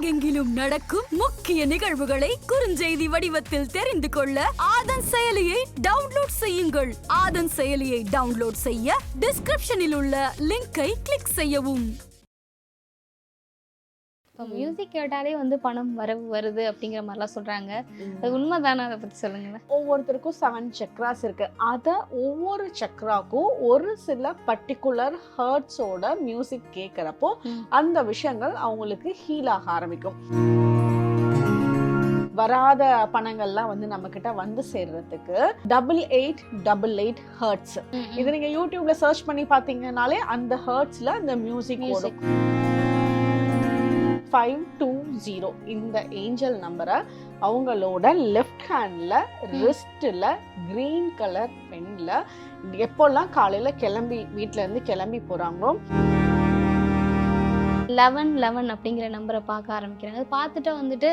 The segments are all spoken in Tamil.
உலகெங்கிலும் நடக்கும் முக்கிய நிகழ்வுகளை குறுஞ்செய்தி வடிவத்தில் தெரிந்து கொள்ள ஆதன் செயலியை டவுன்லோட் செய்யுங்கள். ஆதன் செயலியை டவுன்லோட் செய்ய டிஸ்கிரிப்ஷனில் உள்ள லிங்கை கிளிக் செய்யவும். இப்போ மியூசிக் கேட்டாலே வந்து பணம் வருது அப்படிங்கிற மாதிரிலாம் சொல்றாங்க. அது உண்மைதானே? அதை பத்தி சொல்லுங்களேன். ஒவ்வொருத்தருக்கும் 7 சக்ராஸ் இருக்கு. அதை ஒவ்வொரு சக்ராக்கும் ஒரு சில பர்டிகுலர் ஹர்ட்ஸோட மியூசிக் கேட்குறப்போ அந்த விஷயங்கள் அவங்களுக்கு ஹீல் ஆக ஆரம்பிக்கும். வராத பணங்கள்லாம் வந்து நம்ம கிட்ட வந்து சேர்றதுக்கு 8888 ஹர்ட்ஸ். இது நீங்க யூடியூப்ல சர்ச் பண்ணி பாத்தீங்கன்னாலே அந்த ஹர்ட்ஸ்ல அந்த மியூசிக் ஓடும். 520 இந்த ஏஞ்சல் நம்பரை அவங்களோட லெஃப்ட் ஹேண்ட்ல ரிஸ்ட்ல கிரீன் கலர் பென்ல எப்போல்லாம் காலையில வீட்டுல இருந்து கிளம்பி போறாங்களோ 1111 அப்படிங்கிற நம்பரை பார்க்க ஆரம்பிக்கிறாங்க. அது பார்த்துட்டு வந்துட்டு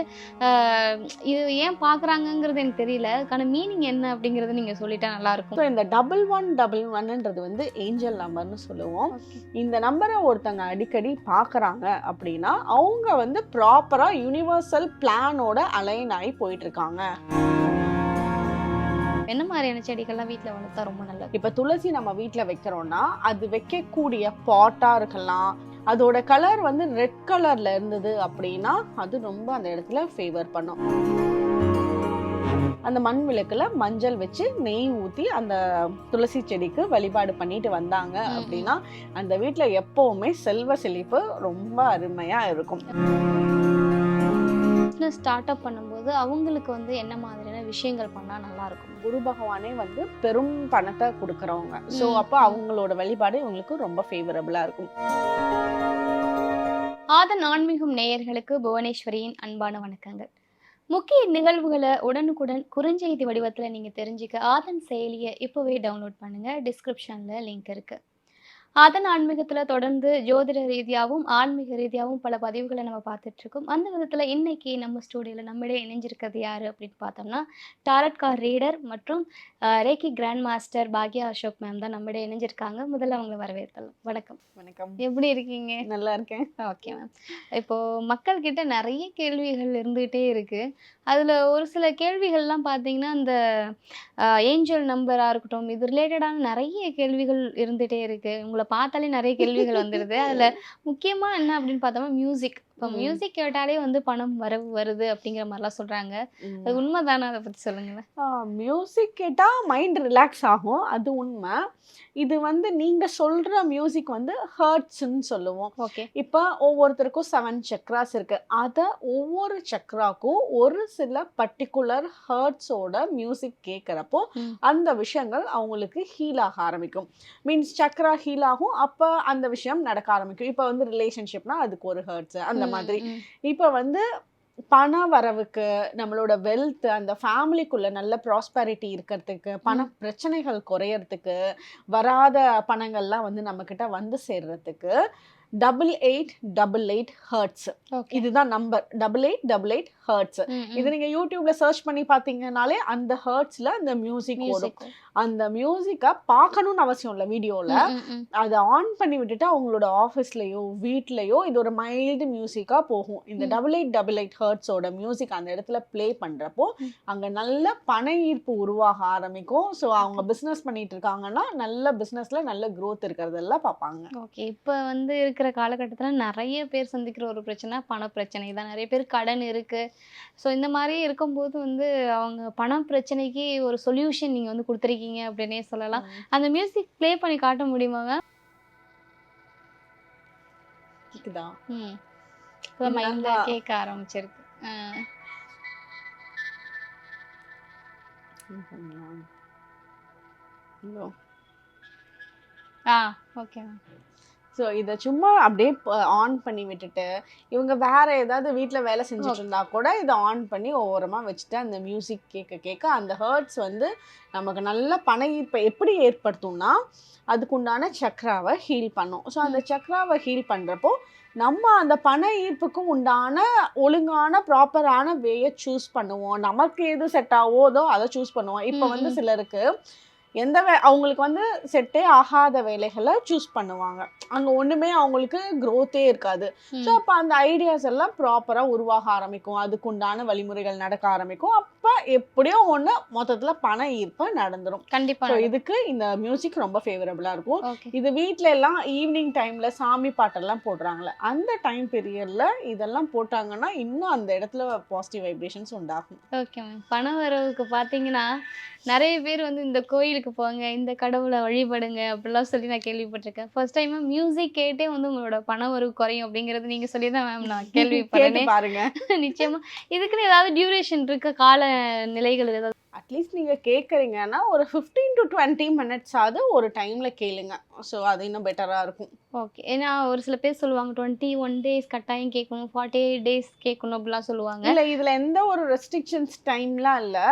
இது ஏன் பார்க்குறாங்கங்கிறது எனக்கு தெரியல. அதுக்கான மீனிங் என்ன அப்படிங்கிறது நீங்கள் சொல்லிட்டா நல்லா இருக்கும். இந்த 1111ன்றது வந்து ஏஞ்சல் நம்பர்னு சொல்லுவோம். இந்த நம்பரை ஒருத்தங்க அடிக்கடி பார்க்குறாங்க அப்படின்னா அவங்க வந்து ப்ராப்பரா யூனிவர்சல் பிளானோட அலைன் ஆகி போயிட்டு இருக்காங்க. என்ன மாதிரியான செடிகள்லாம் வீட்டில் வளர்த்தா ரொம்ப நல்லது? இப்போ துளசி நம்ம வீட்டில் வைக்கிறோம்னா அது வைக்கக்கூடிய பாட்டா இருக்கலாம். அதோட கலர் வந்து ரெட் கலர்ல இருந்தது அப்படின்னா அது ரொம்ப அந்த இடத்துல ஃபேவர் பண்ணும். அந்த மண் விளக்குல மஞ்சள் வச்சு நெய் ஊத்தி அந்த துளசி செடிக்கு வழிபாடு பண்ணிட்டு வந்தாங்க அப்படின்னா அந்த வீட்டுல எப்பவுமே செல்வ செழிப்பு ரொம்ப அருமையா இருக்கும். ஸ்டார்ட் அப் பண்ணும்போது அவங்களுக்கு வந்து என்ன மாதிரியான விஷயங்கள் பண்ணா நல்லா இருக்கும்? குரு பகவானே வந்து பெரும் பணத்தை கொடுக்கறவங்க. சோ அப்ப அவங்களோட வழிபாடு இவங்களுக்கு ரொம்ப ஃபேவரபிளா இருக்கும். ஆதன் ஆன்மீகம் நேயர்களுக்கு புவனேஸ்வரியின் அன்பான வணக்கங்கள். முக்கிய நிகழ்வுகளை உடனுக்குடன் குறுஞ்செய்தி வடிவத்தில் நீங்கள் தெரிஞ்சுக்க ஆதன் செயலியை இப்போவே டவுன்லோட் பண்ணுங்கள். டிஸ்கிரிப்ஷனில் லிங்க் இருக்குது. ஆதன் ஆன்மீகத்தில் தொடர்ந்து ஜோதிட ரீதியாகவும் ஆன்மீக ரீதியாகவும் பல பதிவுகளை நம்ம பார்த்துட்ருக்கோம். அந்த விதத்தில் இன்னைக்கு நம்ம ஸ்டூடியோவில் நம்மிடையே இணைஞ்சிருக்கிறது யார் அப்படின்னு பார்த்தோம்னா டாரட் கார்ட் ரீடர் மற்றும் ரேக்கி கிராண்ட் மாஸ்டர் பாக்யா அசோக் மேம் தான் நம்மிடையே இணைஞ்சிருக்காங்க. முதல்ல அவங்களை வரவேற்கலாம். வணக்கம். வணக்கம். எப்படி இருக்கீங்க? நல்லா இருக்கேன். Okay ma'am. இப்போது மக்கள்கிட்ட நிறைய கேள்விகள் இருந்துகிட்டே இருக்குது. அதில் ஒரு சில கேள்விகள்லாம் பார்த்தீங்கன்னா இந்த ஏஞ்சல் நம்பராக இருக்கட்டும், இது ரிலேட்டடான நிறைய கேள்விகள் இருந்துகிட்டே இருக்குது. உங்களை பார்த்தாலே நிறைய கேள்விகள் வந்துடுது. அதில் முக்கியமாக என்ன அப்படின்னு பார்த்தோம்னா மியூசிக். இப்போ மியூசிக் கேட்டாலே வந்து பணம் வருது அப்படிங்கிற மாதிரிலாம் சொல்கிறாங்க. அது உண்மைதானே? அதை பற்றி சொல்லுங்களேன். மியூசிக் கேட்டால் மைண்ட் ரிலாக்ஸ் ஆகும், அது உண்மை. இது வந்து நீங்கள் சொல்கிற மியூசிக் வந்து ஹர்ட்ஸ்ன்னு சொல்லுவோம். ஓகே. இப்போ ஒவ்வொருத்தருக்கும் 7 சக்ராஸ் இருக்குது. அதை ஒவ்வொரு சக்ராக்கும் ஒரு சில பர்டிகுலர் ஹர்ட்ஸோட மியூசிக் கேட்குறப்போ அந்த விஷயங்கள் அவங்களுக்கு ஹீல் ஆக ஆரம்பிக்கும். மீன்ஸ் சக்ரா ஹீல் ஆகும், அப்போ அந்த விஷயம் நடக்க ஆரம்பிக்கும். இப்போ வந்து ரிலேஷன்ஷிப்னா அதுக்கு ஒரு ஹர்ட்ஸ் அந்த மாதிரி. இப்போ வந்து பண வரவுக்கு, நம்மளோட வெல்த், அந்த ஃபேமிலிக்குள்ள நல்ல ப்ராஸ்பரிட்டி இருக்கிறதுக்கு, பண பிரச்சனைகள் குறையறதுக்கு, வராத பணங்கள்லாம் வந்து நம்ம கிட்ட வந்து சேர்றதுக்கு 8888 ஹர்ட்ஸ். இதுதான் நம்பர் 8888 ஹர்ட்ஸ். இது நீங்க யூடியூப்ல சர்ச் பண்ணி பாத்தீங்கன்னாலே அந்த ஹர்ட்ஸ்ல அந்த மியூசிக் ஓடும். அந்த மியூசிக்கை பார்க்கணும்னு அவசியம் இல்லை. வீடியோல அதை ஆன் பண்ணி விட்டுட்டு அவங்களோட ஆஃபீஸ்லயோ வீட்லயோ இது ஒரு மைல்டு மியூசிக்கா போகும். இந்த 8888 ஹர்ட்ஸோட மியூசிக் அந்த இடத்துல பிளே பண்றப்போ அங்க நல்ல பண ஈர்ப்பு உருவாக ஆரம்பிக்கும். ஸோ அவங்க பிசினஸ் பண்ணிட்டு இருக்காங்கன்னா நல்ல பிசினஸ்ல நல்ல growth இருக்கிறதெல்லாம் பார்ப்பாங்க. ஓகே. இப்போ வந்து இருக்கிற காலகட்டத்தில் நிறைய பேர் சந்திக்கிற ஒரு பிரச்சனை பண பிரச்சனை தான். நிறைய பேர் கடன் இருக்கு. ஸோ இந்த மாதிரி இருக்கும்போது வந்து அவங்க பண பிரச்சனைக்கு ஒரு சொல்யூஷன் நீங்கள் வந்து கொடுத்துருக்கீங்க அப்படின்னே சொல்லலாம். அந்த மியூசிக் ப்ளே பண்ணி காட்ட முடியுமாங்க? மைண்ட்ல கேட்க ஆரம்பிச்சிருக்கு. ஓகே. ஸோ இதை சும்மா அப்படியே ஆன் பண்ணி விட்டுட்டு இவங்க வேற ஏதாவது வீட்டில் வேலை செஞ்சுட்டு இருந்தா கூட இதை ஆன் பண்ணி ஓரமாக வச்சுட்டு அந்த மியூசிக் கேட்க கேட்க அந்த ஹர்ட்ஸ் வந்து நமக்கு நல்ல பண ஈர்ப்பை எப்படி ஏற்படுத்தும்னா அதுக்குண்டான சக்ராவை ஹீல் பண்ணும். ஸோ அந்த சக்ராவை ஹீல் பண்ணுறப்போ நம்ம அந்த பண ஈர்ப்புக்கும் உண்டான ஒழுங்கான ப்ராப்பரான வேயை சூஸ் பண்ணுவோம். நமக்கு எது செட் ஆகுதோ அதை சூஸ் பண்ணுவோம். இப்போ வந்து சிலருக்கு அவங்களுக்கு வந்து செட்டே ஆகாத வேலைகளை சூஸ் பண்ணுவாங்க. அங்கே ஒன்றுமே அவங்களுக்கு க்ரோத்தே இருக்காது. ஸோ அப்போ அந்த ஐடியாஸ் எல்லாம் ப்ராப்பராக உருவாக ஆரம்பிக்கும், அதுக்குண்டான வழிமுறைகள் நடக்க ஆரம்பிக்கும். அப்போ எப்படியோ ஒன்று மொத்தத்தில் பண ஈர்ப்பு நடந்துடும். கண்டிப்பா. ஸோ இதுக்கு இந்த மியூசிக் ரொம்ப ஃபேவரபுளாக இருக்கும். ஓகே. இது வீட்டில எல்லாம் ஈவினிங் டைமில் சாமி பாட்டெல்லாம் போடுறாங்களே அந்த டைம் பீரியடில் இதெல்லாம் போட்டாங்கன்னா இன்னும் அந்த இடத்துல பாசிட்டிவ் வைப்ரேஷன்ஸ் உண்டாகும். Okay ma'am. பண வரவுக்கு பார்த்தீங்கன்னா நிறைய பேர் வந்து இந்த கோயிலுக்கு போங்க, இந்த கடவுளை வழிபடுங்க அப்படிலாம் சொல்லி நான் கேள்விப்பட்டிருக்கேன். ஃபர்ஸ்ட் டைம் மியூசிக் கேட்டே வந்து உங்களோட பண வரவு குறையும் அப்படிங்கிறது நீங்க சொல்லி தான் மேம் நான் கேட்டு கேள்விப்பட்டேன். பாருங்க. நிச்சயமா. இதுக்குன்னு ஏதாவது டியூரேஷன் இருக்க கால நிலைகள் ஏதாவது? அட்லீஸ்ட் நீங்கள் கேட்குறீங்கன்னா ஒரு 15 to 20 minutes ஆகுது ஒரு டைமில் கேளுங்க. ஸோ அது இன்னும் பெட்டராக இருக்கும். ஓகே. ஏன்னா ஒரு சில பேர் சொல்லுவாங்க 21 days கட்டாயம் கேட்கணும், 48 days கேட்கணும் அப்படிலாம் சொல்லுவாங்க. இல்லை இதில் எந்த ஒரு ரெஸ்ட்ரிக்ஷன்ஸ் டைம்லாம் இல்லை.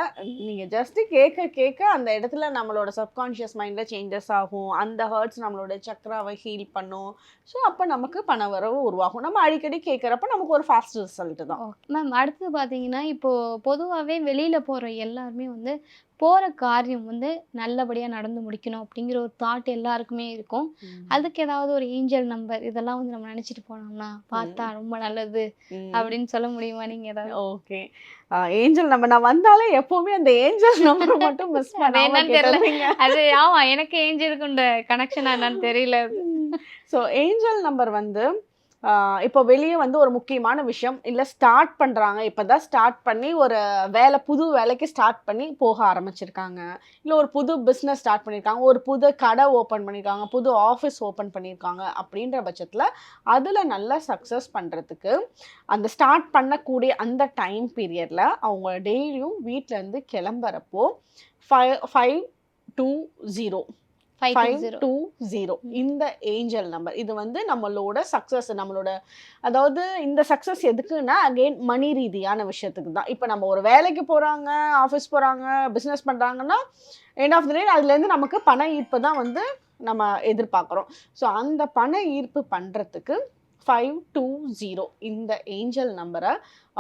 நீங்கள் ஜஸ்ட்டு கேட்க கேட்க அந்த இடத்துல நம்மளோட சப்கான்ஷியஸ் மைண்டில் சேஞ்சஸ் ஆகும். அந்த ஹர்ட்ஸ் நம்மளோட சக்கராவை ஹீல் பண்ணும். ஸோ அப்போ நமக்கு பண வரவு உருவாகும். நம்ம அடிக்கடி கேட்குறப்ப நமக்கு ஒரு ஃபாஸ்ட் ரிசல்ட் தான். மேம் அடுத்து பார்த்தீங்கன்னா இப்போது பொதுவாகவே வெளியில் போகிற எல்லாருமே வந்து போகிற காரியம் வந்து நல்லபடியாக நடந்து முடிக்கணும் அப்படிங்கிற ஒரு தாட் எல்லாருக்குமே இருக்கும். அதுக்கு ஏதாவது ஒரு ஏஞ்சல் நம்பர் இதெல்லாம் வந்து நம்ம நினச்சிட்டு போனோம்னா பார்த்தா ரொம்ப நல்லது அப்படின்னு சொல்ல முடியுமா நீங்கள் ஏதாவது? ஓகே. ஏஞ்சல் நம்பர் நான் வந்தாலே எப்பவுமே அந்த ஏஞ்சல் நம்பர் மட்டும் மிஸ் என்னன்னு தெரியல. பண்ணாம அது ஆமா எனக்கு ஏஞ்சலுக்குண்ட கனெக்ஷனா என்னன்னு தெரியல. ஸோ ஏஞ்சல் நம்பர் வந்து இப்போ வெளியே வந்து ஒரு முக்கியமான விஷயம் இல்லை ஸ்டார்ட் பண்ணுறாங்க, இப்போ தான் ஸ்டார்ட் பண்ணி ஒரு புது வேலைக்கு ஸ்டார்ட் பண்ணி போக ஆரம்பிச்சிருக்காங்க, இல்லை ஒரு புது பிஸ்னஸ் ஸ்டார்ட் பண்ணியிருக்காங்க, ஒரு புது கடை ஓப்பன் பண்ணியிருக்காங்க, புது ஆஃபீஸ் ஓப்பன் பண்ணியிருக்காங்க அப்படின்ற பட்சத்தில் அதில் நல்லா சக்ஸஸ் பண்ணுறதுக்கு அந்த ஸ்டார்ட் பண்ணக்கூடிய அந்த டைம் பீரியடில் அவங்க டெய்லியும் வீட்டிலேருந்து கிளம்புறப்போ 520 520 இந்த ஏஞ்சல் நம்பர் இது வந்து நம்மளோட சக்ஸஸ், நம்மளோட அதாவது இந்த சக்ஸஸ் எதுக்குன்னா அகெயின் மணி ரீதியான விஷயத்துக்கு தான். இப்போ நம்ம ஒரு வேலைக்கு போகிறாங்க, ஆஃபீஸ் போகிறாங்க, பிஸ்னஸ் பண்ணுறாங்கன்னா எண்ட் ஆஃப் த டே அதுலேருந்து நமக்கு பண ஈர்ப்பு தான் வந்து நம்ம எதிர்பார்க்குறோம். ஸோ அந்த பண ஈர்ப்பு பண்ணுறதுக்கு 520 இந்த ஏஞ்சல் நம்பரை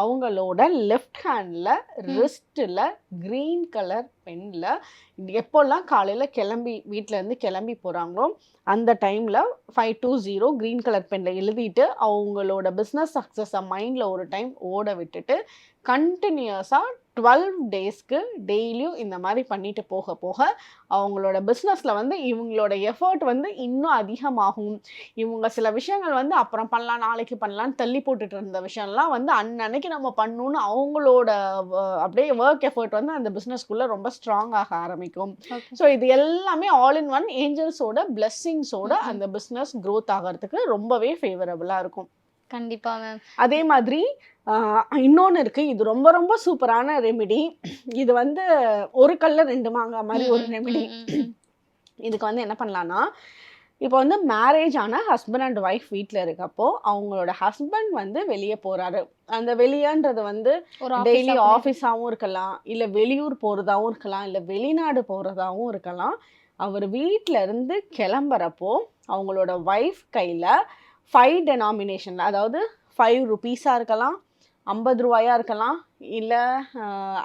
அவங்களோட லெஃப்ட் ஹேண்டில் ரிஸ்ட்டில் க்ரீன் கலர் பெனில் எப்போல்லாம் காலையில் வீட்டிலேருந்து கிளம்பி போகிறாங்களோ அந்த டைமில் 520 க்ரீன் கலர் பெனில் எழுதிட்டு அவங்களோட பிஸ்னஸ் சக்ஸஸை மைண்டில் ஒரு டைம் ஓட விட்டுட்டு கண்டினியூஸாக 12 டேஸ்க்கு டெய்லியும் இந்த மாதிரி பண்ணிட்டு போக போக அவங்களோட பிஸ்னஸில் வந்து இவங்களோட எஃபர்ட் வந்து இன்னும் அதிகமாகும். இவங்க சில விஷயங்கள் வந்து அப்புறம் பண்ணலாம், நாளைக்கு பண்ணலான்னு தள்ளி போட்டுட்டு இருந்த விஷயம்லாம் வந்து அன்னன்னைக்கு நம்ம பண்ணணும்னு அவங்களோட அப்படியே ஒர்க் எஃபர்ட் வந்து அந்த பிஸ்னஸ்க்குள்ளே ரொம்ப ஸ்ட்ராங் ஆக ஆரம்பிக்கும். ஸோ இது எல்லாமே ஆல் இன் ஒன் ஏஞ்சல்ஸோட பிளெஸ்ஸிங்ஸோட அந்த பிஸ்னஸ் க்ரோத் ஆகிறதுக்கு ரொம்பவே ஃபேவரபுளாக இருக்கும். கண்டிப்பா மேம். அதே மாதிரி இன்னொன்று இருக்குது, இது ரொம்ப ரொம்ப சூப்பரான ரெமிடி. இது வந்து ஒரு கல்ல 2 மாங்காய் மாதிரி ஒரு ரெமிடி. இதுக்கு வந்து என்ன பண்ணலான்னா, இப்போ வந்து மேரேஜ் ஆன ஹஸ்பண்ட் அண்ட் ஒய்ஃப் வீட்டில் இருக்கப்போ அவங்களோட ஹஸ்பண்ட் வந்து வெளியே போகிறாரு. அந்த வெளியன்றது வந்து டெய்லி ஆஃபீஸாகவும் இருக்கலாம், இல்லை வெளியூர் போகிறதாகவும் இருக்கலாம், இல்லை வெளிநாடு போகிறதாகவும் இருக்கலாம். அவர் வீட்டில் இருந்து கிளம்புறப்போ அவங்களோட ஒய்ஃப் கையில் 5 denomination, அதாவது 5 rupees இருக்கலாம், 50 ரூபாயா இருக்கலாம், இல்லை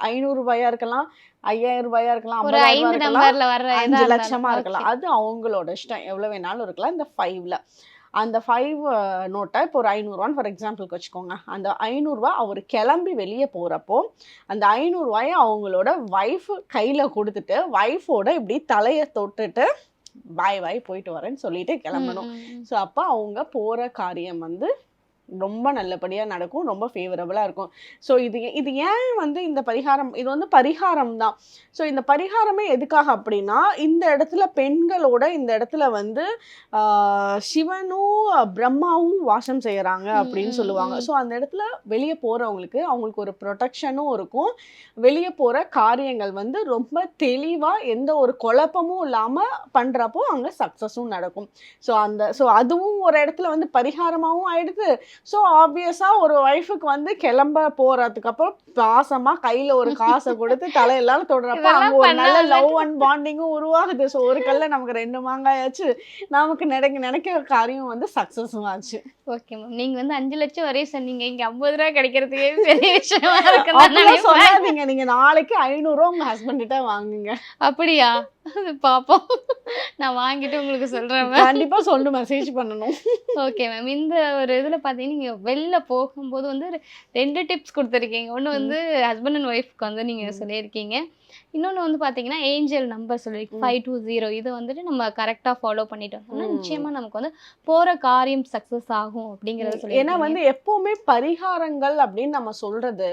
500 ரூபாயா இருக்கலாம், 5000 ரூபாயா இருக்கலாம், 50,000 இருக்கலாம், 5 லட்சமா இருக்கலாம். அது அவங்களோட இஷ்டம், எவ்வளோ வேணாலும் இருக்கலாம். இந்த 5ல் அந்த 5 நோட்டை இப்போ ஒரு 500 ஃபார் எக்ஸாம்பிளுக்கு வச்சுக்கோங்க. அந்த 500 ரூபா அவர் கிளம்பி வெளியே போகிறப்போ அந்த 500 ரூபாயை அவங்களோட ஒய்ஃப் கையில் கொடுத்துட்டு ஒய்ஃபோட இப்படி தலையை தொட்டுட்டு பாய் போயிட்டு வரேன்னு சொல்லிட்டு கிளம்பணும். ஸோ அப்போ அவங்க போகிற காரியம் வந்து ரொம்ப நல்லபடியாக நடக்கும், ரொம்ப ஃபேவரபுளாக இருக்கும். ஸோ இது ஏன் வந்து இந்த பரிகாரம், இது வந்து பரிகாரம் தான். ஸோ இந்த பரிகாரமே எதுக்காக அப்படின்னா, இந்த இடத்துல பெண்களோட இந்த இடத்துல வந்து சிவனும் பிரம்மாவும் வாசம் செய்கிறாங்க அப்படின்னு சொல்லுவாங்க. ஸோ அந்த இடத்துல வெளியே போகிறவங்களுக்கு அவங்களுக்கு ஒரு ப்ரொடெக்ஷனும் இருக்கும். வெளியே போகிற காரியங்கள் வந்து ரொம்ப தெளிவாக எந்த ஒரு குழப்பமும் இல்லாமல் பண்ணுறப்போ அங்கே சக்ஸஸும் நடக்கும். ஸோ அதுவும் ஒரு இடத்துல வந்து பரிகாரமாகவும் ஆயிடுது. ஸோ ஆப்வியஸாக ஒரு ஒய்ஃபுக்கு வந்து கிளம்ப போகிறதுக்கு அப்புறம் பாசமாக கையில் ஒரு காசை கொடுத்து தலையெல்லாம் தொடுறப்ப அங்கே ஒரு நல்ல லவ் அண்ட் பாண்டிங்கும் உருவாகுது. ஸோ ஒரு கல்ல நமக்கு 2 மாங்காயாச்சு, நமக்கு நினைக்கிற காரியம் வந்து சக்ஸஸும் ஆச்சு. Okay ma'am. நீங்கள் வந்து 5 லட்சம் வரையும் சொன்னீங்க, இங்கே 50 ரூபா கிடைக்கிறதுக்கே பெரிய விஷயமா இருக்குன்னு சொல்லாதீங்க. நீங்கள் நாளைக்கு 500 ரூபா உங்கள் ஹஸ்பண்ட் கிட்ட வாங்குங்க. அப்படியா? அது பார்ப்போம். நான் வாங்கிட்டு உங்களுக்கு சொல்றேன் மேம். கண்டிப்பா சொல்லணும், மெசேஜ் பண்ணணும். Okay ma'am. இந்த ஒரு இதில பார்த்தீங்கன்னா, நீங்க வெளில போகும்போது வந்து 2 டிப்ஸ் குடுத்துருக்கீங்க. ஒண்ணு வந்து ஹஸ்பண்ட் அண்ட் ஒய்ஃப்க்கு வந்து நீங்க சொல்லியிருக்கீங்க. இன்னொன்னு வந்து பார்த்தீங்கன்னா, ஏஞ்சல் நம்பர் சொல்லியிருக்கீங்க. 520 இத வந்துட்டு நம்ம கரெக்ட்டா ஃபாலோ பண்ணிட்டு வந்தோம்னா, நிச்சயமா நமக்கு வந்து போற காரியம் சக்சஸ் ஆகும் அப்படிங்கிறத ஏன்னா சொல்லியிருக்கீங்க. வந்து எப்பவுமே பரிகாரங்கள் அப்படின்னு நம்ம சொல்றது,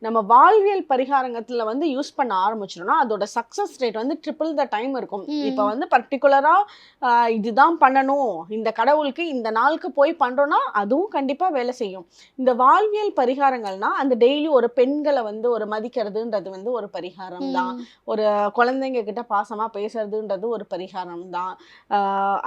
நம்ம வாழ்வியல் பரிகாரங்கத்துல வந்து யூஸ் பண்ண ஆரம்பிச்சிட்டோம்னா அதோட சக்சஸ் ரேட் வந்து ட்ரிபிள் த டைம் இருக்கும். இப்ப வந்து பர்டிகுலரா இதுதான் பண்ணணும், இந்த கடவுளுக்கு இந்த நாளுக்கு போய் பண்றோம்னா அதுவும் கண்டிப்பா வேலை செய்யும். இந்த வாழ்வியல் பரிகாரங்கள்னா அந்த டெய்லி ஒரு பெண்களை வந்து ஒரு மதிக்கிறதுன்றது வந்து ஒரு பரிகாரம் தான். ஒரு குழந்தைங்க கிட்ட பாசமா பேசுறதுன்றது ஒரு பரிகாரம் தான்.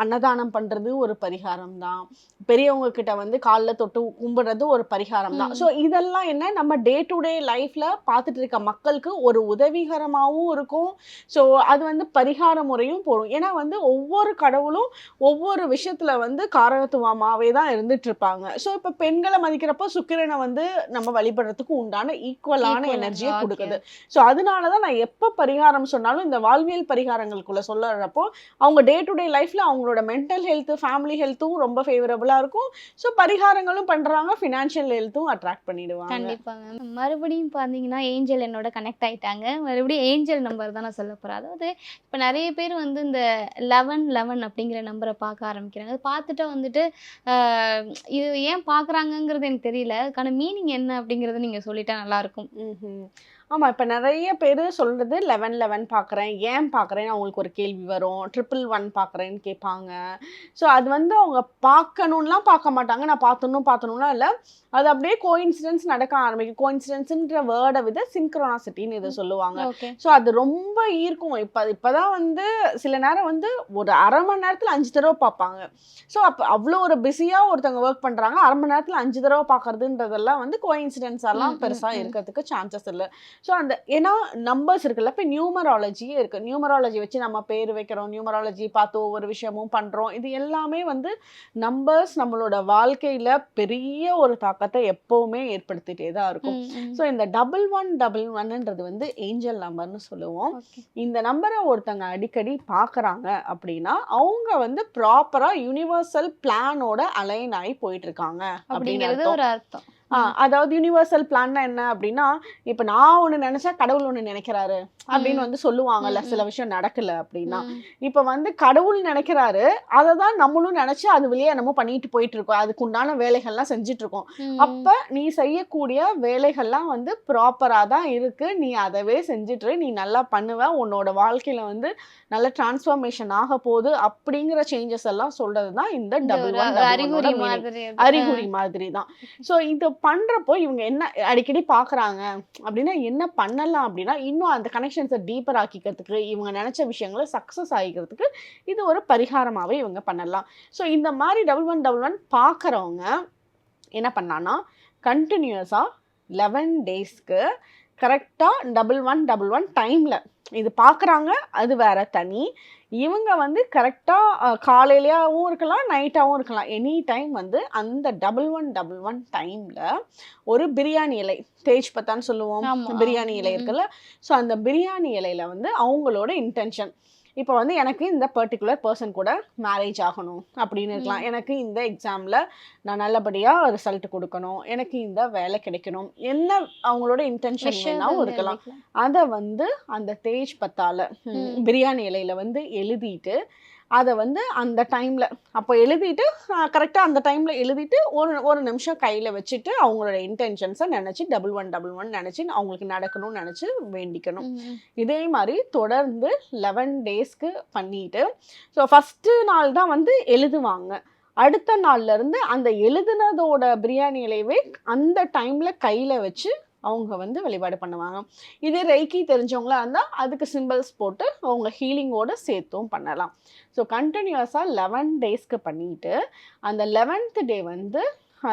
அன்னதானம் பண்றது ஒரு பரிகாரம் தான். பெரியவங்க கிட்ட வந்து காலில் தொட்டு கும்பிடுறது ஒரு பரிகாரம் தான். ஸோ இதெல்லாம் என்ன, நம்ம டே டு டே லைஃப்ல பார்த்துட்டு இருக்க மக்களுக்கு ஒரு உதவிகரமாகவும் இருக்கும். ஸோ அது வந்து பரிகார முறையும் போடும். ஏன்னா வந்து ஒவ்வொரு கடவுளும் ஒவ்வொரு விஷயத்துல வந்து காரகத்துவமாவே தான் இருந்துட்டு இருப்பாங்க. ஸோ இப்போ பெண்களை மதிக்கிறப்போ சுக்கிரனை வந்து நம்ம வழிபடுறதுக்கு உண்டான ஈக்குவலான எனர்ஜியை கொடுக்குது. ஸோ அதனால தான் நான் எப்போ பரிகாரம் சொன்னாலும் இந்த வாழ்வியல் பரிகாரங்களுக்குள்ள சொல்லுறப்போ அவங்க டே டு டே லைஃப்ல அவங்களோட மென்டல் ஹெல்த், ஃபேமிலி ஹெல்த்தும் ரொம்ப ஃபேவரபுளா இருக்கும். ஸோ பரிகாரங்களும் பண்றாங்க, ஃபினான்ஷியல் ஹெல்த்தும் அட்ராக்ட் பண்ணிடுவாங்க. கண்டிப்பாங்க. மறுபடியும் பார்த்தீங்கன்னா, ஏஞ்சல் என்னோட கனெக்ட் ஆயிட்டாங்க. மறுபடியும் ஏஞ்சல் நம்பர் தான் நான் சொல்ல போறேன். அதாவது இப்ப நெறைய பேர் வந்து இந்த 1111 அப்படிங்கிற நம்பர பார்க்க ஆரம்பிக்கிறாங்க. அது பார்த்துட்டா வந்துட்டு அ இது ஏன் பார்க்குறாங்கங்கிறது எனக்கு தெரியல. அதுக்கான மீனிங் என்ன அப்படிங்கிறத நீங்க சொல்லிட்டா நல்லாயிருக்கும். ம்ஹ்ம். ஆமா. இப்ப நெறைய பேரு சொல்றது 1111 பார்க்குறேன். ஏன் பார்க்குறேன்னு அவங்களுக்கு ஒரு கேள்வி வரும். 111 பார்க்குறேன்னு கேட்பாங்க. ஸோ அது வந்து அவங்க பார்க்கணும்லாம் பார்க்க மாட்டாங்க. நான் பார்த்தணும்லாம் இல்ல. அது அப்படியே கோஇன்சிடென்ஸ் நடக்க ஆரம்பிக்கும். கோஇன்சிடென்ஸ்ன்ற வேர்ட விட சின்க்ரோனாசிட்டின்னு இத சொல்லுவாங்க. ஓகே. ஸோ அது ரொம்ப ஈர்க்கும். இப்பதான் வந்து சில நேரம் வந்து ஒரு 1/2 மணி நேரத்துல 5 தடவ பார்ப்பாங்க. ஸோ அப்ப அவ்ளோ ஒரு பிஸியா ஒருத்தவங்க வொர்க் பண்றாங்க. 1/2 மணி நேரத்துல 5 தடவ பார்க்கறதுன்றதெல்லாம் வந்து கோஇன்சிடென்ஸாலாம் பெருசா இருக்கிறதுக்கு சான்சஸ் இல்ல. ஸோ அந்த ஏன்னா நம்பர்ஸ் இருக்குல்ல, இப்போ நியூமராலஜியே இருக்கு. நியூமராலஜி வச்சு நம்ம பேர் வைக்கிறோம், நியூமராலஜி பார்த்து ஒவ்வொரு விஷயமும் பண்றோம். இது எல்லாமே வந்து நம்பர்ஸ் நம்மளோட வாழ்க்கையில பெரிய ஒரு தாக்கத்தை எப்பவுமே ஏற்படுத்திட்டே தான் இருக்கும். ஸோ இந்த 1111ன்றது வந்து ஏஞ்சல் நம்பர்னு சொல்லுவோம். இந்த நம்பரை ஒருத்தங்க அடிக்கடி பார்க்கறாங்க அப்படின்னா அவங்க வந்து ப்ராப்பரா யூனிவர்சல் பிளானோட அலைன் ஆகி போயிட்டு இருக்காங்க அப்படின்னு அப்படிங்கிறது ஒரு அர்த்தம். அதாவது யூனிவர்சல் பிளான்னா என்ன அப்படின்னா, இப்ப நான் ஒண்ணு நினைச்சா கடவுள் ஒண்ணு நினைக்கிறாரு அப்படின்னு வந்து சொல்லுவாங்கல்ல, சில விஷயம் நடக்கல அப்படின்னா. இப்ப வந்து கடவுள் நினைக்கிறாரு, அதை தான் நம்மளும் நினைச்சு அது வழியா என்னமோ பண்ணிட்டு போயிட்டு இருக்கோம். அதுக்கு உண்டான வேலைகள்லாம் செஞ்சுட்டு இருக்கோம். அப்ப நீ செய்யக்கூடிய வேலைகள்லாம் வந்து ப்ராப்பரா தான் இருக்கு. நீ அதவே செஞ்சுட்டு நீ நல்லா பண்ணுவ, உன்னோட வாழ்க்கையில வந்து நல்ல டிரான்ஸ்ஃபர்மேஷன் ஆக போகுது அப்படிங்கிற சேஞ்சஸ் எல்லாம் சொல்றதுதான் இந்த அறிகுறி மாதிரி தான். ஸோ இது பண்றப்போ இவங்க என்ன அடிக்கடி பாக்குறாங்க அப்படின்னா என்ன பண்ணலாம் அப்படின்னா, இன்னும் அந்த கனெக்ஷன்ஸை டீப்பர் ஆக்கிக்கிறதுக்கு, இவங்க நினைச்ச விஷயங்களை சக்சஸ் ஆகிக்கிறதுக்கு இது ஒரு பரிகாரமாவே இவங்க பண்ணலாம். ஸோ இந்த மாதிரி 1111 பாக்குறவங்க என்ன பண்ணான்னா, கண்டினியூஸா 11 டேஸ்க்கு கரெக்டா 1111 டைம்ல இது பாக்குறாங்க, அது வேற தனி. இவங்க வந்து கரெக்டா காலையிலயாவும் இருக்கலாம், நைட்டாவும் இருக்கலாம், எனி டைம் வந்து அந்த 1111 டைம்ல ஒரு பிரியாணி இலை, தேஜ் பத்தான்னு சொல்லுவோம், பிரியாணி இலை இருக்குல்ல. ஸோ அந்த பிரியாணி இலையில வந்து அவங்களோட இன்டென்ஷன், இப்போ வந்து எனக்கு இந்த பர்டிகுலர் பர்சன் கூட மேரேஜ் ஆகணும் அப்படின்னு இருக்கலாம், எனக்கு இந்த எக்ஸாமில் நான் நல்லபடியாக ரிசல்ட் கொடுக்கணும், எனக்கு இந்த வேலை கிடைக்கணும், என்ன அவங்களோட இன்டென்ஷன் வேணாவும் இருக்கலாம். அதை வந்து அந்த தேஜ் பத்தால பிரியாணி இலையில வந்து எழுதிட்டு அதை வந்து அந்த டைமில் அப்போ எழுதிட்டு கரெக்டாக அந்த டைமில் எழுதிட்டு ஒரு நிமிஷம் கையில் வச்சுட்டு அவங்களோட இன்டென்ஷன்ஸை நினச்சி 1111 நினச்சி அவங்களுக்கு நடக்கணும்னு நினச்சி வேண்டிக்கணும். இதே மாதிரி தொடர்ந்து 11 டேஸ்க்கு பண்ணிட்டு, ஸோ ஃபஸ்ட்டு நாள் தான் வந்து எழுதுவாங்க. அடுத்த நாள்ல இருந்து அந்த எழுதுனதோட பிரியாணி இலையவே அந்த டைமில் கையில் வச்சு அவங்க வந்து வழிபாடு பண்ணுவாங்க. இதே ரெய்கி தெரிஞ்சவங்களா இருந்தால் அதுக்கு சிம்பிள்ஸ் போட்டு அவங்க ஹீலிங்கோட சேர்த்தும் பண்ணலாம். ஸோ கண்டினியூஸாக 11 டேஸ்க்கு பண்ணிட்டு அந்த 11th டே வந்து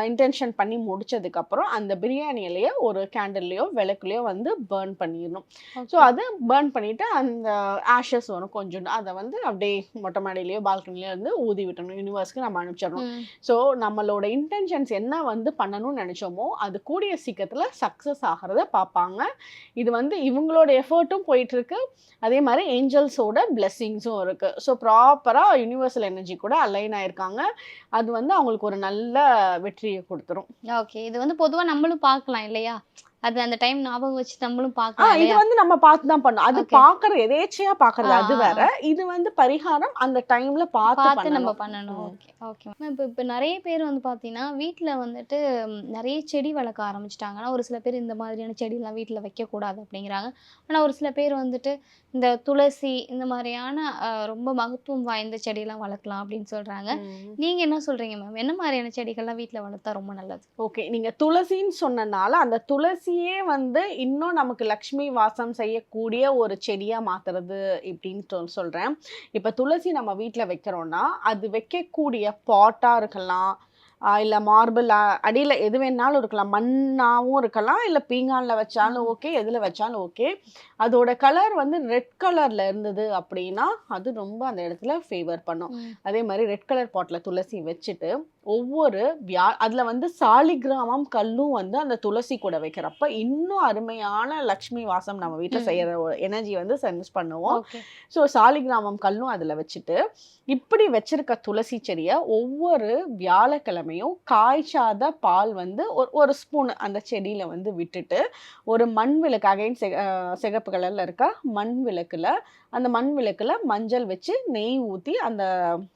இன்டென்ஷன் பண்ணி முடிச்சதுக்கப்புறம் அந்த பிரியாணி இலையை ஒரு கேண்டில்லையோ விளக்குலையோ வந்து பேர்ன் பண்ணிடணும். ஸோ அதை பேர்ன் பண்ணிவிட்டு அந்த ஆஷஸ் வரும் கொஞ்சோண்டு, அதை வந்து அப்படியே மொட்டை மாடியிலையோ பால்கனிலையோ வந்து ஊதி விட்டணும், யூனிவர்ஸ்க்கு நம்ம அனுப்பிச்சிடணும். ஸோ நம்மளோட இன்டென்ஷன்ஸ் என்ன வந்து பண்ணணும்னு நினச்சோமோ அது கூடிய சீக்கிரத்தில் சக்ஸஸ் ஆகிறத பார்ப்பாங்க. இது வந்து இவங்களோட எஃபர்ட்டும் போயிட்டுருக்கு, அதே மாதிரி ஏஞ்சல்ஸோட பிளெஸ்ஸிங்ஸும் இருக்குது. ஸோ ப்ராப்பராக யூனிவர்சல் எனர்ஜி கூட அலைன் ஆயிருக்காங்க. அது வந்து அவங்களுக்கு ஒரு நல்ல வெற்றியை கொடுத்துரும். ஓகே, இது வந்து பொதுவாக நம்மளும் பார்க்கலாம் இல்லையா? அது அந்த டைம் ஞாபகம் வச்சு நம்மளும் பார்க்கலாம் இது இல்லையா? வந்து நம்ம பார்த்து தான் பண்ணணும். அது Okay. பார்க்கற எதேச்சையா பார்க்கறது அது ஆ, வேற. இது வந்து பரிகாரம் அந்த டைம்ல பார்த்து நம்ம பண்ணணும். பண்ணணும். ம். Okay okay ma'am. இப்போ நிறைய பேர் வந்து பார்த்தீங்கன்னா வீட்டில் வந்துட்டு நிறைய செடி வளர்க்க ஆரம்பிச்சிட்டாங்க. ஆனால் ஒரு சில பேர் இந்த மாதிரியான செடியெல்லாம் வீட்டில் வைக்கக்கூடாது அப்படிங்கிறாங்க. ஆனால் ஒரு சில பேர் வந்துட்டு இந்த துளசி இந்த மாதிரியான ரொம்ப மகத்துவம் வாய்ந்த செடியெல்லாம் வளர்க்கலாம் அப்படின்னு சொல்கிறாங்க. ம். நீங்கள் என்ன சொல்கிறீங்க மேம்? என்ன மாதிரியான செடிகள்லாம் வீட்டில் வளர்த்தா ரொம்ப நல்லது? ஓகே, நீங்க துளசின்னு சொன்னனால அந்த துளசியே வந்து இன்னும் நமக்கு லக்ஷ்மி வாசம் செய்யக்கூடிய ஒரு செடியா மாத்துறது இப்படின்னு சொல்றேன். இப்ப துளசி நம்ம வீட்ல வைக்கிறோம்னா அது வைக்கக்கூடிய பாட்டா இருக்கலாம், இல்ல மார்பிள் அடியில எது வேணாலும் இருக்கலாம், மண்ணாவும் இருக்கலாம், இல்ல பீங்கான்ல வச்சாலும் ஓகே, எதுல வச்சாலும் ஓகே. அதோட கலர் வந்து ரெட் கலர்ல இருந்தது அப்படின்னா அது ரொம்ப அந்த இடத்துல ஃபேவர் பண்ணும். அதே மாதிரி ரெட் கலர் பாட்ல துளசி வச்சுட்டு ஒவ்வொரு அதுல வந்து சாலிகிராமம் கல்லும் வந்து அந்த துளசி கூட வைக்கிறப்ப இன்னும் அருமையான லக்ஷ்மி வாசம் நம்ம வீட்டில் செய்யற எனர்ஜி வந்து சென்ஸ் பண்ணுவோம். ஓகே. ஸோ சாலிகிராமம் கல்லும் அதில் வச்சுட்டு இப்படி வச்சிருக்க துளசி செடியை ஒவ்வொரு வியாழக்கிழமையும் காய்ச்சாத பால் வந்து ஒரு ஸ்பூன் அந்த செடியில வந்து விட்டுட்டு ஒரு மண் விளக்கு, அகைன் சிகப்பு கலர்ல இருக்க மண் விளக்குல, அந்த மண் விளக்குல மஞ்சள் வச்சு நெய் ஊத்தி அந்த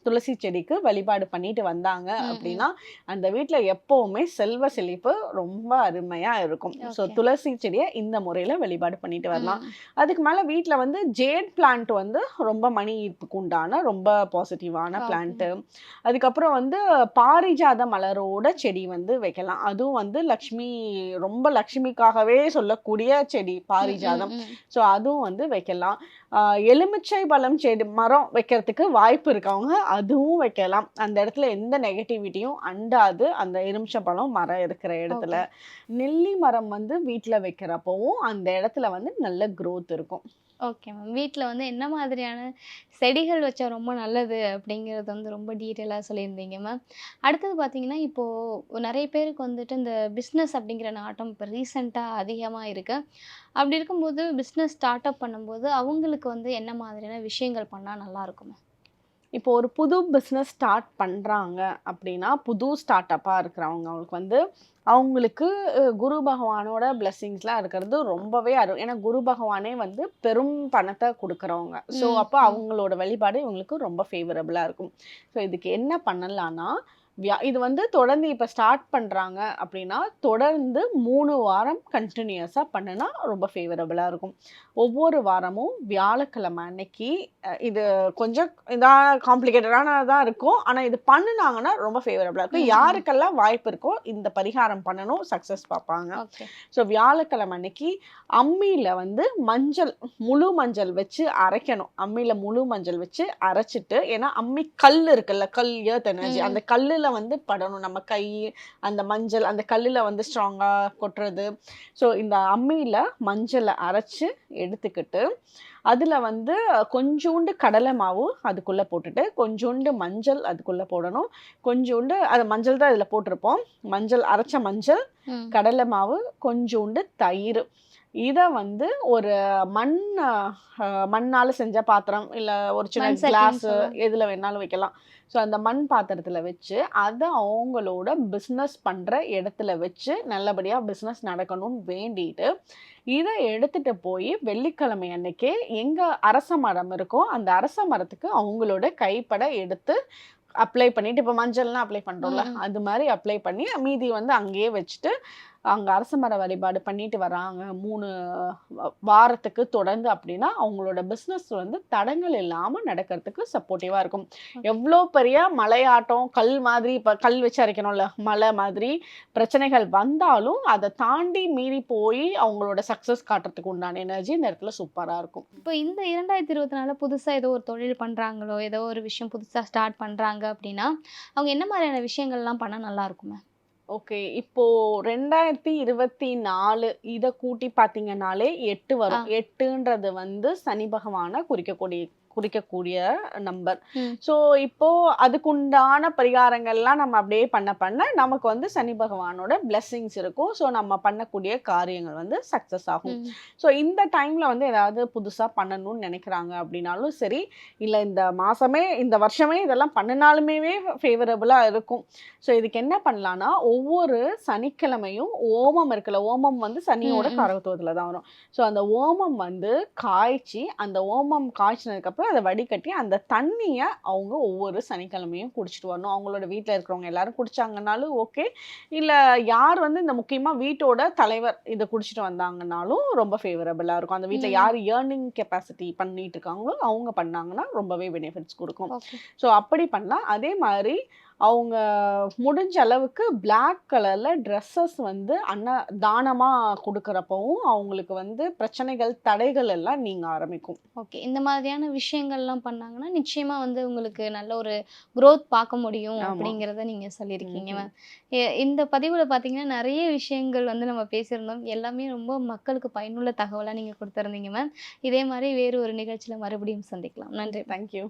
துளசி செடிக்கு வழிபாடு பண்ணிட்டு வந்தாங்க அப்படின்னா அந்த வீட்டுல எப்பவுமே செல்வ செழிப்பு ரொம்ப அருமையா இருக்கும். So Okay. துளசி செடியை இந்த முறையில வழிபாடு பண்ணிட்டு வரலாம். அதுக்கு மேல வீட்ல வந்து ஜேட் பிளான்ட் வந்து ரொம்ப மணி ஈர்ப்புக்கு உண்டான ரொம்ப பாசிட்டிவான Okay. பிளான்ட். அதுக்கப்புறம் வந்து பாரிஜாத மலரோட செடி வந்து வைக்கலாம். அதுவும் வந்து லக்ஷ்மி, ரொம்ப லக்ஷ்மிக்காகவே சொல்லக்கூடிய செடி பாரிஜாதம். ஸோ அதுவும் வந்து வைக்கலாம். எலுமிச்சை பழம் செடி மரம் வைக்கிறதுக்கு வாய்ப்பு இருக்கவங்க அதுவும் வைக்கலாம். அந்த இடத்துல எந்த நெகட்டிவிட்டியும் அண்டாது அந்த எலுமிச்சை பழம் மரம் இருக்கிற இடத்துல. நெல்லி மரம் வந்து வீட்டுல வைக்கிறப்பவும் அந்த இடத்துல வந்து நல்ல growth இருக்கும். Okay ma'am. வீட்டில் வந்து என்ன மாதிரியான செடிகள் வச்சா ரொம்ப நல்லது அப்படிங்கிறது வந்து ரொம்ப டீட்டெயிலாக சொல்லியிருந்தீங்க மேம். அடுத்தது பார்த்தீங்கன்னா இப்போது நிறைய பேருக்கு வந்துட்டு இந்த பிஸ்னஸ் அப்படிங்கிற நாட்டம் இப்போ ரீசெண்டாக அதிகமாக இருக்கு. அப்படி இருக்கும்போது பிஸ்னஸ் ஸ்டார்ட் அப் பண்ணும்போது அவங்களுக்கு வந்து என்ன மாதிரியான விஷயங்கள் பண்ணால் நல்லா இருக்குமா? இப்போ ஒரு புது பிஸ்னஸ் ஸ்டார்ட் பண்றாங்க அப்படின்னா, புது ஸ்டார்ட் அப்பா இருக்கிறவங்க அவங்களுக்கு வந்து அவங்களுக்கு குரு பகவானோட பிளெஸிங்ஸ்லாம் இருக்கிறது ரொம்பவே ஏன்னா குரு பகவானே வந்து பெரும் பணத்தை கொடுக்குறவங்க. ஸோ அப்போ அவங்களோட வழிபாடு இவங்களுக்கு ரொம்ப ஃபேவரபுளாக இருக்கும். ஸோ இதுக்கு என்ன பண்ணலான்னா, இது வந்து தொடர்ந்து இப்போ ஸ்டார்ட் பண்ணுறாங்க அப்படின்னா தொடர்ந்து 3 வாரம் கண்டினியூஸாக பண்ணுனா ரொம்ப ஃபேவரபுளாக இருக்கும். ஒவ்வொரு வாரமும் வியாழக்கிழமை அன்னைக்கு இது கொஞ்சம் இதாக காம்ப்ளிகேட்டடானதாக இருக்கும், ஆனால் இது பண்ணினாங்கன்னா ரொம்ப ஃபேவரபுளாக இருக்கும். யாருக்கெல்லாம் வாய்ப்பு இருக்கோ இந்த பரிகாரம் பண்ணணும், சக்ஸஸ் பார்ப்பாங்க. ஓகே. ஸோ வியாழக்கிழமை அன்னைக்கு அம்மியில் வந்து மஞ்சள், முழு மஞ்சள் வச்சு அரைக்கணும். அம்மியில் முழு மஞ்சள் வச்சு அரைச்சிட்டு, ஏன்னா அம்மி கல் இருக்குல்ல, கல் எர்த் எனர்ஜி, அந்த கல்லில் வந்து படணும் நம்ம கை, அந்த மஞ்சள் அந்த கல்லில் வந்து ஸ்ட்ராங்காக கொட்டுறது. ஸோ இந்த அம்மியில் மஞ்சளை அரைச்சி எடுத்துக்கிட்டு அதில் வந்து கொஞ்சோண்டு கடலை மாவு அதுக்குள்ளே போட்டுட்டு கொஞ்சோண்டு மஞ்சள் அதுக்குள்ளே போடணும். கொஞ்சோண்டு அது மஞ்சள் தான் இதில் போட்டிருப்போம், மஞ்சள், அரைச்ச மஞ்சள், கடலை மாவு, கொஞ்சோண்டு தயிர். இதை வந்து ஒரு மண்ணால் செஞ்ச பாத்திரம் இல்லை ஒரு சின்ன கிளாஸ் எதில் வேணாலும் வைக்கலாம். ஸோ அந்த மண் பாத்திரத்தில் வச்சு அதை அவங்களோட பிஸ்னஸ் பண்ணுற இடத்துல வச்சு நல்லபடியாக பிஸ்னஸ் நடக்கணும்னு வேண்டிட்டு இதை எடுத்துகிட்டு போய் வெள்ளிக்கிழமை அன்னைக்கே எங்கே அரச மரம் இருக்கோ அந்த அரச மரத்துக்கு அவங்களோட கைப்பட எடுத்து அப்ளை பண்ணிட்டு, இப்போ மஞ்சள்லாம் அப்ளை பண்ணுறோம்ல அது மாதிரி அப்ளை பண்ணி மீதி வந்து அங்கேயே வச்சுட்டு அங்கே அரச மர வழிபாடு பண்ணிட்டு வராங்க 3 வாரத்துக்கு தொடர்ந்து அப்படின்னா அவங்களோட பிஸ்னஸ் வந்து தடங்கள் இல்லாமல் நடக்கிறதுக்கு சப்போர்ட்டிவாக இருக்கும். எவ்வளோ பெரிய மலையாட்டம் கல் மாதிரி, இப்போ கல் வச்சு அரைக்கணும்ல மலை மாதிரி பிரச்சனைகள் வந்தாலும் அதை தாண்டி மீறி போய் அவங்களோட சக்ஸஸ் காட்டுறதுக்கு உண்டான எனர்ஜி இந்த இடத்துல சூப்பராக இருக்கும். இப்போ இந்த 2024 புதுசாக ஏதோ ஒரு தொழில் பண்ணுறாங்களோ, ஏதோ ஒரு விஷயம் புதுசாக ஸ்டார்ட் பண்ணுறாங்க அப்படின்னா அவங்க என்ன மாதிரியான விஷயங்கள்லாம் பண்ணால் நல்லா இருக்குமே? ஓகே. இப்போ 2024 இத கூட்டி பார்த்தீங்கன்னாலே 8 ஆ. வரும். 8ன்றது வந்து சனி பகவான குறிக்கக்கூடிய நம்பர். ம். ஸோ இப்போ அதுக்குண்டான பரிகாரங்கள்லாம் நம்ம அப்படியே பண்ண நமக்கு வந்து சனி பகவானோட பிளெஸ்ஸிங்ஸ் இருக்கும். ஸோ நம்ம பண்ணக்கூடிய காரியங்கள் வந்து சக்சஸ் ஆகும். ம். ஸோ இந்த டைம்ல வந்து ஏதாவது புதுசா பண்ணணும்னு நினைக்கிறாங்க அப்படின்னாலும் சரி, இல்ல இந்த வருஷமே இதெல்லாம் பண்ணுனாலுமே ஃபேவரபிளா இருக்கும். ஸோ இதுக்கு என்ன பண்ணலான்னா, ஒவ்வொரு சனிக்கிழமையும் ஓமம் இருக்குல்ல, ஓமம் வந்து சனியோட ம். ம். காரகத்துவத்துல தான் வரும். ஸோ அந்த ஓமம் வந்து காய்ச்சி, அந்த ஓமம் காய்ச்சினதுக்கப்புறம் அதை வடிகட்டி அந்த தண்ணிய அவங்க ஒவ்வொரு சனிக்கிழமையும் குடிச்சிட்டு வரணும். அவங்களோட வீட்ல இருக்கிறவங்க எல்லாரும் குடிச்சாங்கன்னாலும் ஓகே. இல்ல யார் வந்து இந்த முக்கியமா வீட்டோட தலைவர் இத குடிச்சிட்டு வந்தாங்கன்னாலும் ரொம்ப ஃபேவரபிளா இருக்கும். அந்த வீட்ல ம். யார் ஏர்னிங் கெப்பாசிட்டி பண்ணிட்டு இருக்காங்களோ, அவங்க பண்ணாங்கன்னா ரொம்பவே பெனிஃபிட்ஸ் குடுக்கும். ஓகே. ஸோ அப்படி பண்ணலாம். அதே மாரி அவங்க முடிஞ்ச அளவுக்கு பிளாக் கலர்ல ட்ரெஸ்ஸஸ் வந்து தானமா குடுக்குறப்பவும், அவங்களுக்கு வந்து பிரச்சனைகள், தடைகள் எல்லாம் நீங்க ஆரம்பிக்கும். ஓகே. இந்த மாதிரியான விஷயங்கள்லாம் பண்ணாங்கன்னா, நிச்சயமா வந்து உங்களுக்கு நல்ல ஒரு குரோத் பார்க்க முடியும் ஆமா. அப்படிங்கிறத நீங்க சொல்லியிருக்கீங்க ம்ஹ்ம். மேம். இந்த பதிவுல பார்த்தீங்கன்னா, நெறைய விஷயங்கள் வந்து நம்ம பேசியிருந்தோம். எல்லாமே ரொம்ப மக்களுக்கு பயனுள்ள தகவலா நீங்க குடுத்திருந்தீங்க மேம். இதே மாரி வேறு ஒரு நிகழ்ச்சியில மறுபடியும் சந்திக்கலாம். நன்றி. Thank you.